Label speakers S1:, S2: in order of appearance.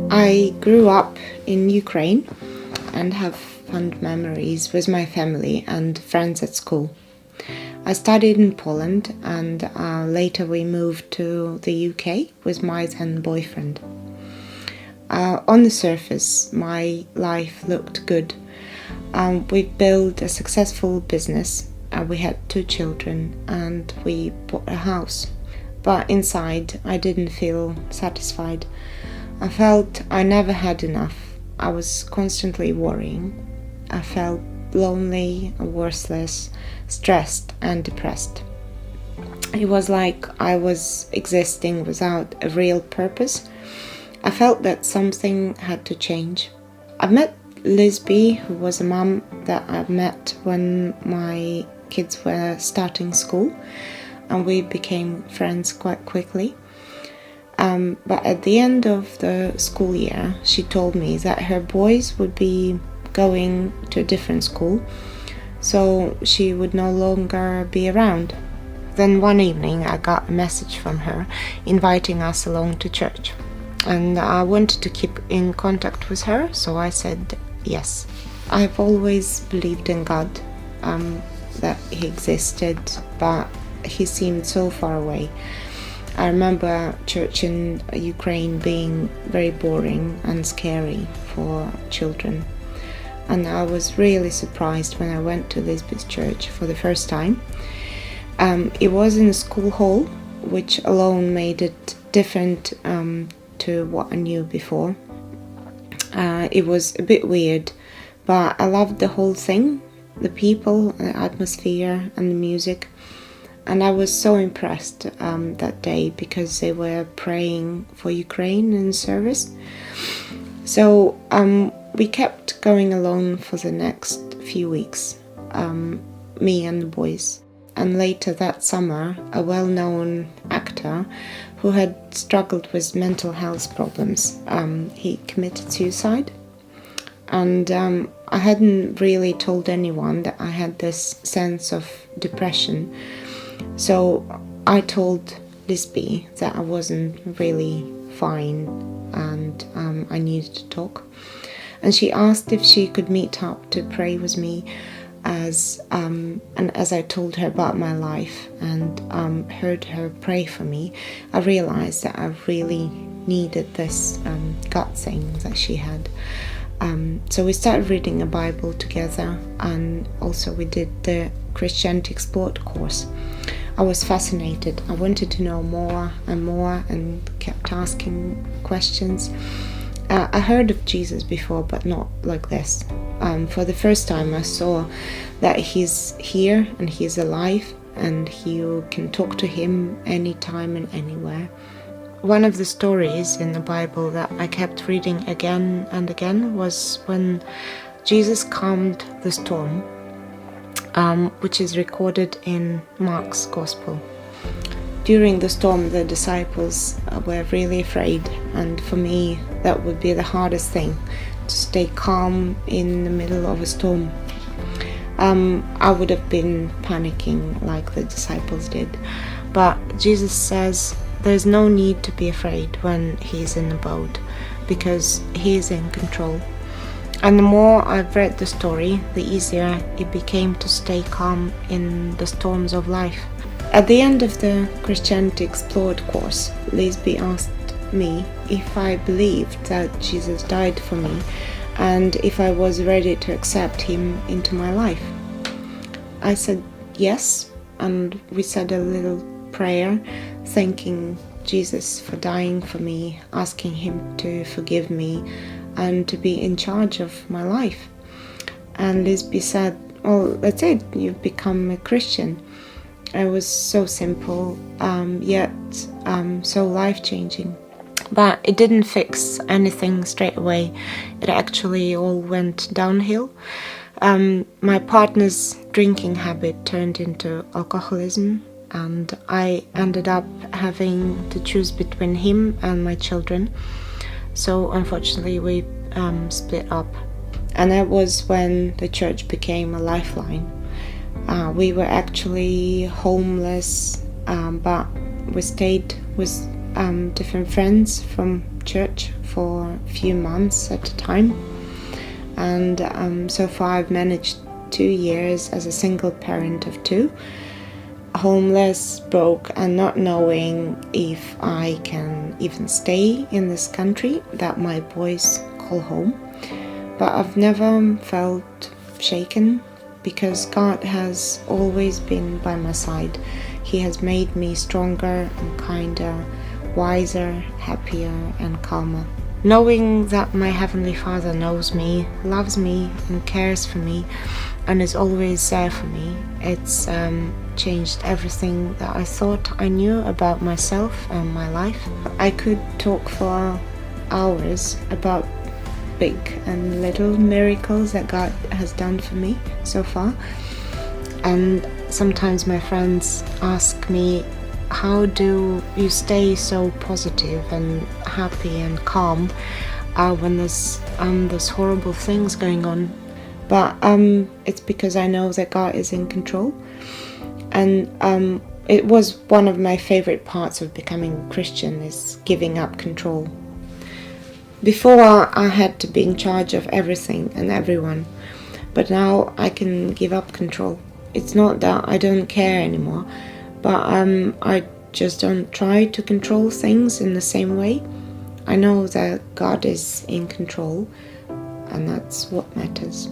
S1: I grew up in Ukraine and have fond memories with my family and friends at school. I studied in Poland and later we moved to the UK with my then boyfriend. On the surface, my life looked good. We built a successful business, we had 2 children and we bought a house. But inside, I didn't feel satisfied. I felt I never had enough. I was constantly worrying. I felt lonely, worthless, stressed and depressed. It was like I was existing without a real purpose. I felt that something had to change. I met Lisby, who was a mum that I met when my kids were starting school, and we became friends quite quickly. But at the end of the school year, she told me that her boys would be going to a different school, so she would no longer be around. Then one evening I got a message from her inviting us along to church, and I wanted to keep in contact with her, so I said yes. I've always believed in God, that He existed, but He seemed so far away. I remember church in Ukraine being very boring and scary for children. And I was really surprised when I went to Lisby's church for the first time. It was in a school hall, which alone made it different to what I knew before. It was a bit weird, but I loved the whole thing, the people, the atmosphere and the music. And I was so impressed that day because they were praying for Ukraine in service. So we kept going along for the next few weeks, me and the boys. And later that summer, a well-known actor who had struggled with mental health problems, he committed suicide. And I hadn't really told anyone that I had this sense of depression. So I told Lisby that I wasn't really fine and I needed to talk. And she asked if she could meet up to pray with me as I told her about my life and heard her pray for me, I realized that I really needed this gut thing that she had. So we started reading a Bible together, and also we did the Christianity Explored course. I was fascinated. I wanted to know more and more and kept asking questions. I heard of Jesus before, but not like this. For the first time I saw that He's here and He's alive and you can talk to Him anytime and anywhere. One of the stories in the Bible that I kept reading again and again was when Jesus calmed the storm, which is recorded in Mark's Gospel. During the storm, the disciples were really afraid, and for me, that would be the hardest thing, to stay calm in the middle of a storm. I would have been panicking like the disciples did, but Jesus says there's no need to be afraid when He's in the boat, because He's in control. And the more I've read the story, the easier it became to stay calm in the storms of life. At the end of the Christianity Explored course, Lisby asked me if I believed that Jesus died for me and if I was ready to accept Him into my life. I said yes, and we said a little prayer thanking Jesus for dying for me, asking Him to forgive me and to be in charge of my life. And Lisby said, well, that's it, you've become a Christian. It was so simple, yet so life-changing. But it didn't fix anything straight away. It actually all went downhill. My partner's drinking habit turned into alcoholism, and I ended up having to choose between him and my children. So unfortunately we split up. And that was when the church became a lifeline. We were actually homeless, but we stayed with different friends from church for a few months at a time, and so far I've managed 2 years as a single parent of 2, homeless, broke, and not knowing if I can even stay in this country that my boys call home. But I've never felt shaken, because God has always been by my side. He has made me stronger and kinder, wiser, happier and calmer. Knowing that my Heavenly Father knows me, loves me and cares for me and is always there for me, it's changed everything that I thought I knew about myself and my life. I could talk for hours about big and little miracles that God has done for me so far. And sometimes my friends ask me, how do you stay so positive and happy and calm when there's horrible things going on? But it's because I know that God is in control. And it was one of my favorite parts of becoming a Christian, is giving up control. Before, I had to be in charge of everything and everyone, but now I can give up control. It's not that I don't care anymore, but I just don't try to control things in the same way. I know that God is in control, and that's what matters.